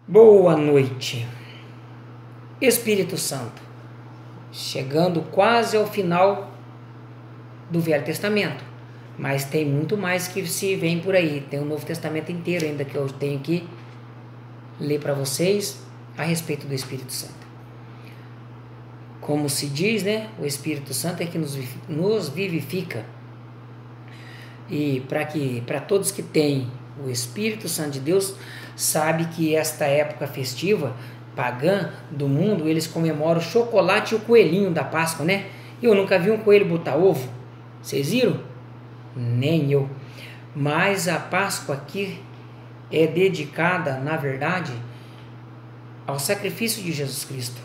Boa noite, Espírito Santo, chegando quase ao final do Velho Testamento, mas tem muito mais que se vem por aí, tem o Novo Testamento inteiro ainda que eu tenho que ler para vocês a respeito do Espírito Santo. Como se diz, né, o Espírito Santo é que nos vivifica, e para todos que têm o Espírito Santo de Deus, sabe que esta época festiva pagã do mundo, eles comemoram o chocolate e o coelhinho da Páscoa, né? Eu nunca vi um coelho botar ovo. Vocês viram? Nem eu. Mas a Páscoa aqui é dedicada, na verdade, ao sacrifício de Jesus Cristo.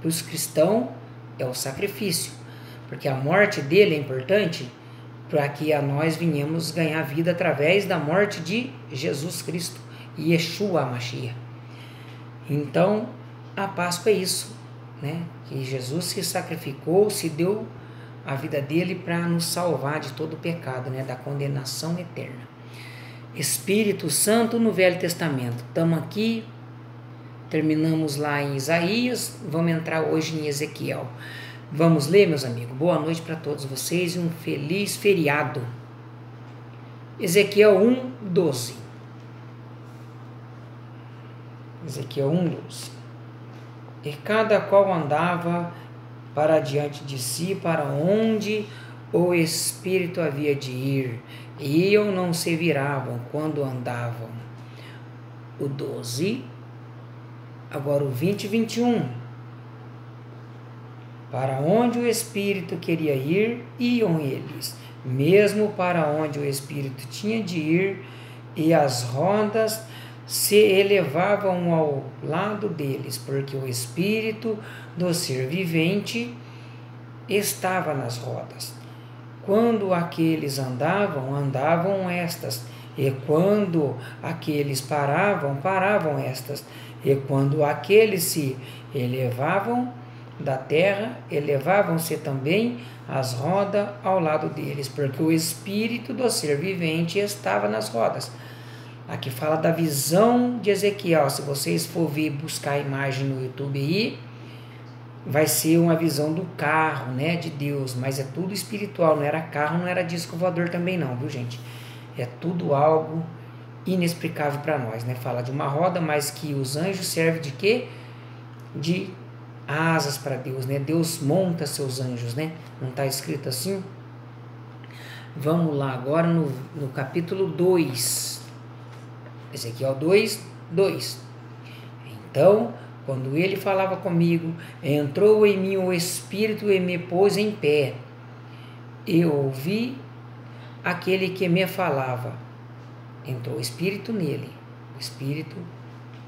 Para os cristãos é o sacrifício, porque a morte dele é importante para que a nós venhamos ganhar vida através da morte de Jesus Cristo, Yeshua Mashiach. Então, a Páscoa é isso, né? Que Jesus se sacrificou, se deu a vida dele para nos salvar de todo o pecado, né? Da condenação eterna. Espírito Santo no Velho Testamento. Estamos aqui, terminamos lá em Isaías, vamos entrar hoje em Ezequiel. Vamos ler, meus amigos. Boa noite para todos vocês e um feliz feriado. Ezequiel 1:12. Ezequiel 1:12. E cada qual andava para diante de si, para onde o Espírito havia de ir, e não se viravam quando andavam. O 12. Agora o 20 e 21. Para onde o Espírito queria ir, iam eles, mesmo para onde o Espírito tinha de ir, e as rodas se elevavam ao lado deles, porque o Espírito do ser vivente estava nas rodas. Quando aqueles andavam estas, e quando aqueles paravam estas, e quando aqueles se elevavam da terra, elevavam-se também as rodas ao lado deles, porque o Espírito do ser vivente estava nas rodas. Aqui fala da visão de Ezequiel. Se vocês for ver, buscar a imagem no YouTube aí, vai ser uma visão do carro, né, de Deus, mas é tudo espiritual, não era carro, não era disco voador também não, viu gente? É tudo algo inexplicável para nós, né? Fala de uma roda, mas que os anjos servem de quê? De asas para Deus, né? Deus monta seus anjos, né? Não está escrito assim? Vamos lá agora no capítulo 2. Ezequiel 2:2. Então, quando ele falava comigo, entrou em mim o Espírito e me pôs em pé. Eu ouvi aquele que me falava. Entrou o Espírito nele. O Espírito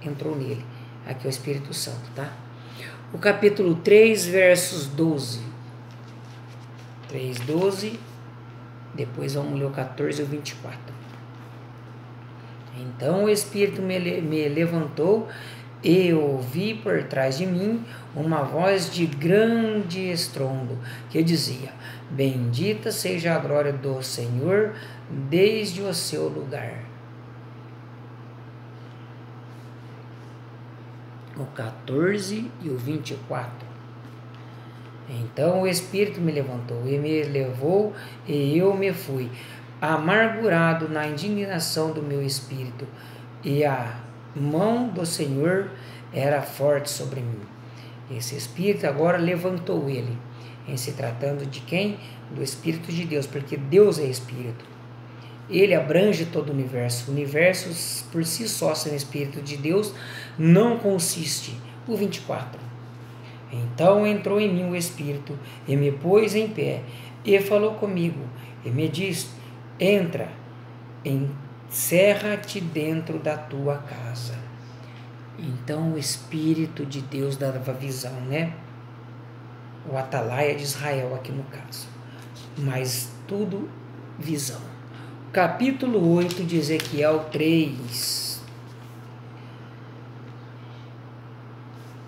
entrou nele. Aqui é o Espírito Santo, tá? O capítulo 3, versos 12. 3:12. Depois vamos ler o 14 e o 24. Então o Espírito me levantou e ouvi por trás de mim uma voz de grande estrondo que dizia: Bendita seja a glória do Senhor desde o seu lugar. O 14 e o 24. Então o Espírito me levantou e me levou, e eu me fui, amargurado na indignação do meu espírito, e a mão do Senhor era forte sobre mim. Esse Espírito agora levantou ele, em se tratando de quem? Do Espírito de Deus, porque Deus é Espírito. Ele abrange todo o universo. O universo por si só, sem o Espírito de Deus, não consiste. O 24. Então entrou em mim o Espírito e me pôs em pé e falou comigo e me disse: Entra, encerra-te dentro da tua casa. Então o Espírito de Deus dava visão, né? O atalaia de Israel aqui no caso. Mas tudo visão. Capítulo 8 de Ezequiel 3.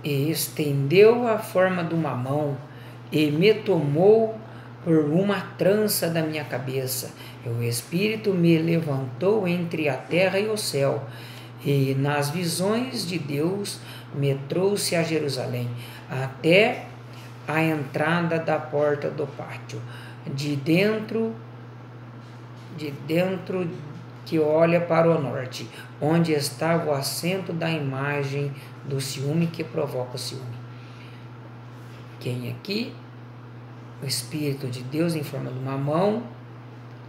E estendeu a forma de uma mão e me tomou por uma trança da minha cabeça. E o Espírito me levantou entre a terra e o céu E nas visões de Deus me trouxe a Jerusalém, até a entrada da porta do pátio, de dentro que olha para o norte, onde estava o assento da imagem do ciúme que provoca o ciúme. Quem aqui? O Espírito de Deus, em forma de uma mão,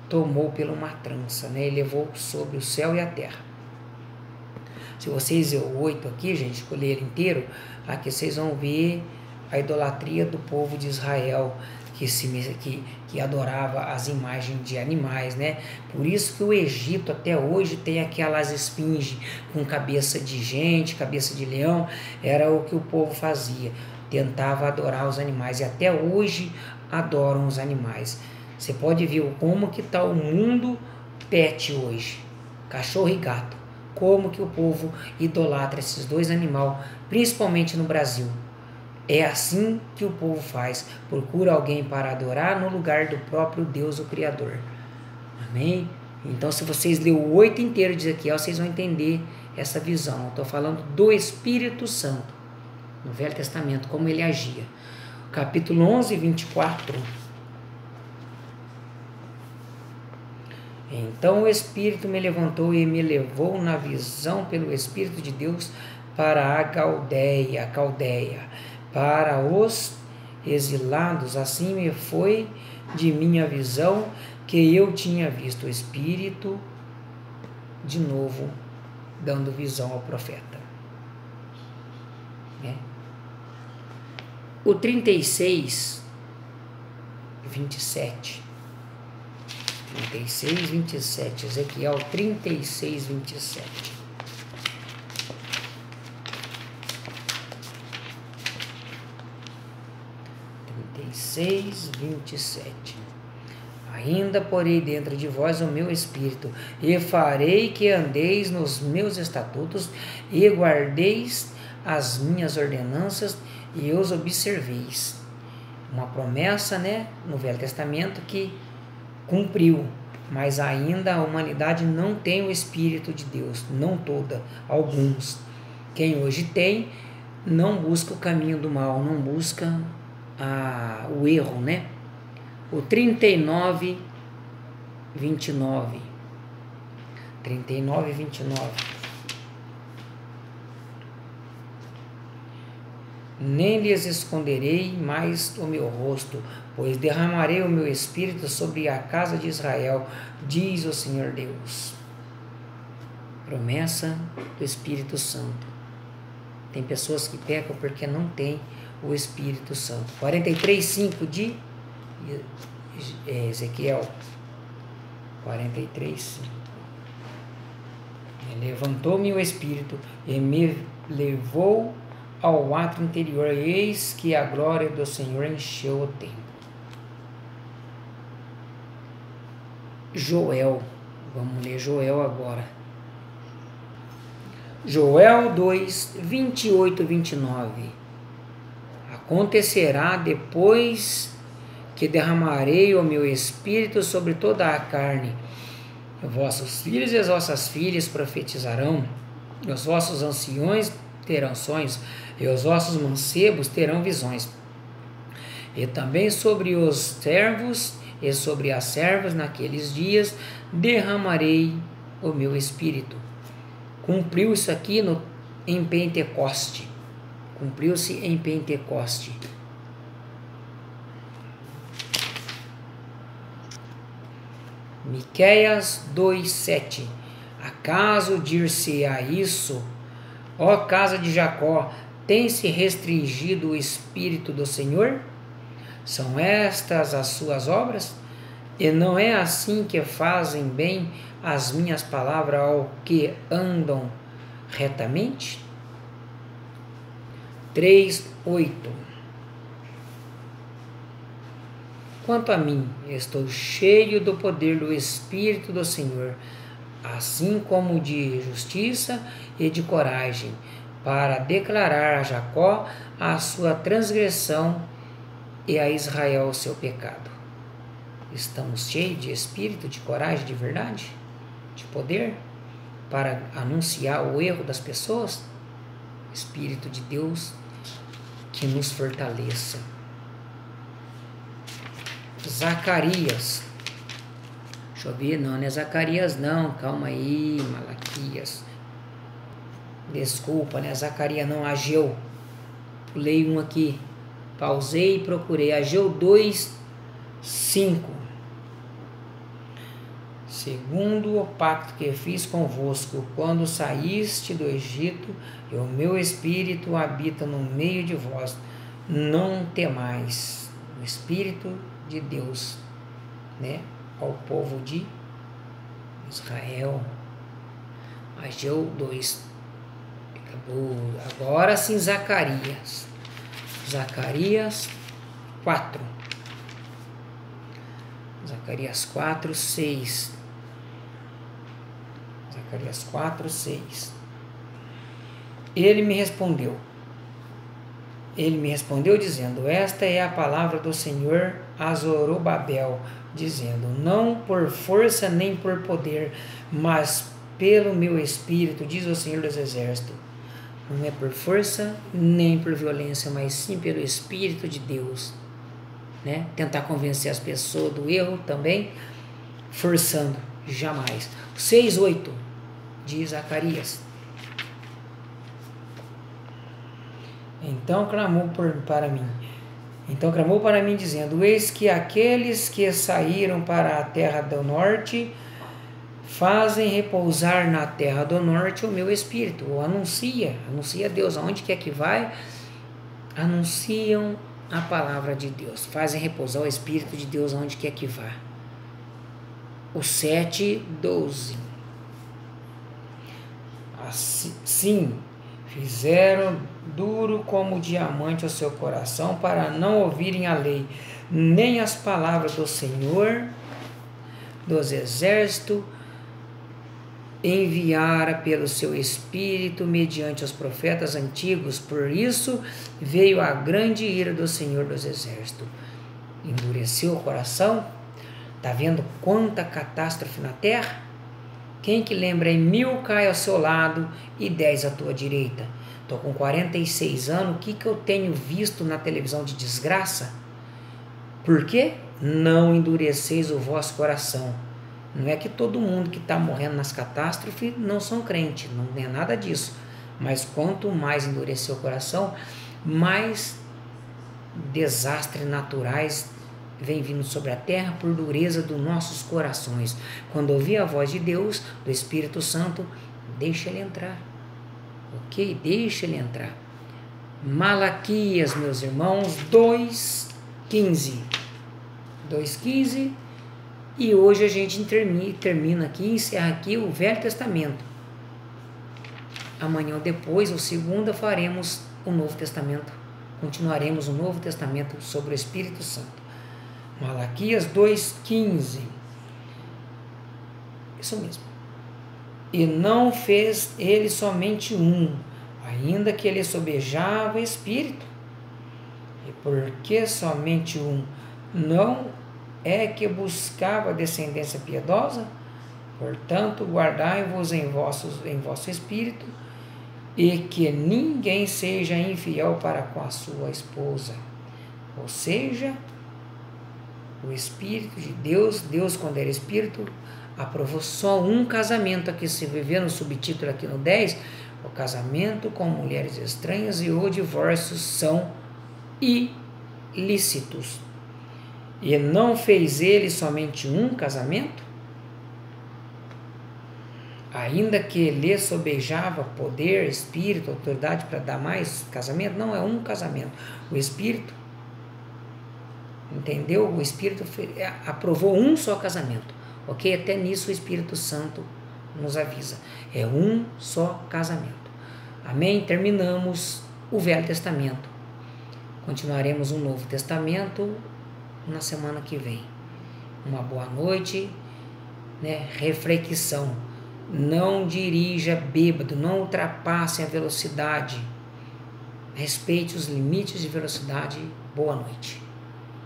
tomou pela uma trança, né? E levou sobre o céu e a terra. Se vocês ler o 8 aqui, gente, escolher ele inteiro, aqui vocês vão ver a idolatria do povo de Israel, que adorava as imagens de animais, né? Por isso que o Egito até hoje tem aquelas esfinges com cabeça de gente, cabeça de leão, era o que o povo fazia, tentava adorar os animais, e até hoje adoram os animais. Você pode ver como que está o mundo pet hoje, cachorro e gato, como que o povo idolatra esses dois animais, principalmente no Brasil. É assim que o povo faz, procura alguém para adorar no lugar do próprio Deus, o Criador. Amém? Então, se vocês lerem o 8 inteiro de Ezequiel, vocês vão entender essa visão. Estou falando do Espírito Santo, no Velho Testamento, como ele agia. Capítulo 11, 24. Então o Espírito me levantou e me levou na visão pelo Espírito de Deus para a Caldeia, para os exilados. Assim me foi de minha visão que eu tinha visto o Espírito de novo dando visão ao profeta. O 36, 27. 36, 27. Ezequiel 36, 27. 36, 27. Ainda porei dentro de vós o meu espírito, e farei que andeis nos meus estatutos, e guardeis as minhas ordenanças, e os observeis. Uma promessa, né, no Velho Testamento que cumpriu, mas ainda a humanidade não tem o Espírito de Deus, não toda, alguns. Quem hoje tem, não busca o caminho do mal, não busca o erro, né? O 39, 29. 39, 29. Nem lhes esconderei mais o meu rosto, pois derramarei o meu espírito sobre a casa de Israel, diz o Senhor Deus. Promessa do Espírito Santo. Tem pessoas que pecam porque não tem o Espírito Santo. 43:5 de Ezequiel. 43:5. Levantou-me o Espírito e me levou ao átrio interior, eis que a glória do Senhor encheu o templo. Joel, vamos ler Joel agora. Joel 2, 28 e 29. Acontecerá depois que derramarei o meu espírito sobre toda a carne. Vossos filhos e as vossas filhas profetizarão, e os vossos anciões terão sonhos, e os vossos mancebos terão visões. E também sobre os servos e sobre as servas naqueles dias derramarei o meu espírito. Cumpriu isso aqui em Pentecoste. Cumpriu-se em Pentecoste. Miqueias 2:7. Acaso dir-se-á isso, ó casa de Jacó, tem-se restringido o Espírito do Senhor? São estas as suas obras? E não é assim que fazem bem as minhas palavras ao que andam retamente? 3:8. Quanto a mim, estou cheio do poder do Espírito do Senhor, assim como de justiça e de coragem, para declarar a Jacó a sua transgressão e a Israel o seu pecado. Estamos cheios de espírito, de coragem, de verdade, de poder? para anunciar o erro das pessoas? Espírito de Deus que nos fortaleça. Zacarias. Deixa eu ver, não é Zacarias não, calma aí, Malaquias. Desculpa, né? Zacarias não, Ageu. Pulei um aqui. Pausei e procurei. Ageu 2, 5. Segundo o pacto que fiz convosco, quando saíste do Egito, e o meu espírito habita no meio de vós, não temais. O Espírito de Deus, né? Ao povo de Israel. Ageu 2. Acabou. Agora sim, Zacarias. Zacarias 4. Zacarias 4, 6. Zacarias 4, 6. Ele me respondeu dizendo: esta é a palavra do Senhor a Zorobabel, dizendo: não por força nem por poder, mas pelo meu espírito, diz o Senhor dos Exércitos. Não é por força nem por violência, mas sim pelo Espírito de Deus, né? Tentar convencer as pessoas do erro também, forçando, jamais. 6:8 de Zacarias. Então clamou para mim, dizendo: eis que aqueles que saíram para a terra do norte fazem repousar na terra do norte o meu espírito. Ou anuncia Deus, aonde quer que vai, anunciam a palavra de Deus, fazem repousar o espírito de Deus aonde quer que vá. O 7:12. Assim, fizeram duro como diamante o seu coração, para não ouvirem a lei, nem as palavras do Senhor dos Exércitos, enviara pelo seu Espírito mediante os profetas antigos. Por isso veio a grande ira do Senhor dos Exércitos. Endureceu o coração. Está vendo quanta catástrofe na terra? Quem que lembra? 1000 cai ao seu lado e 10 à tua direita. Estou com 46 anos, o que eu tenho visto na televisão de desgraça? Por quê? Não endureceis o vosso coração. Não é que todo mundo que está morrendo nas catástrofes não são crentes, não é nada disso. Mas quanto mais endurecer o coração, mais desastres naturais vem vindo sobre a terra por dureza dos nossos corações. Quando ouvir a voz de Deus, do Espírito Santo, deixa ele entrar. Ok? Deixa ele entrar. Malaquias, meus irmãos, 2:15. 2:15. E hoje a gente termina aqui, encerra aqui o Velho Testamento. Amanhã ou depois, ou segunda, faremos o Novo Testamento. Continuaremos o Novo Testamento sobre o Espírito Santo. Malaquias 2:15. Isso mesmo. E não fez ele somente um, ainda que ele sobejava o Espírito. E por que somente um? Não é que buscava descendência piedosa? Portanto, guardai-vos em vosso espírito, e que ninguém seja infiel para com a sua esposa. Ou seja, o Espírito de Deus, quando era Espírito, aprovou só um casamento. Aqui se viver no subtítulo aqui no 10, o casamento com mulheres estranhas e o divórcio são ilícitos. E não fez ele somente um casamento? Ainda que lhe sobejava poder, espírito, autoridade para dar mais casamento? Não, é um casamento. O Espírito, entendeu? O Espírito aprovou um só casamento. Ok? Até nisso o Espírito Santo nos avisa. É um só casamento. Amém? Terminamos o Velho Testamento. Continuaremos o Novo Testamento na semana que vem. Uma boa noite, né? Reflexão. Não dirija bêbado, não ultrapasse a velocidade. Respeite os limites de velocidade. Boa noite.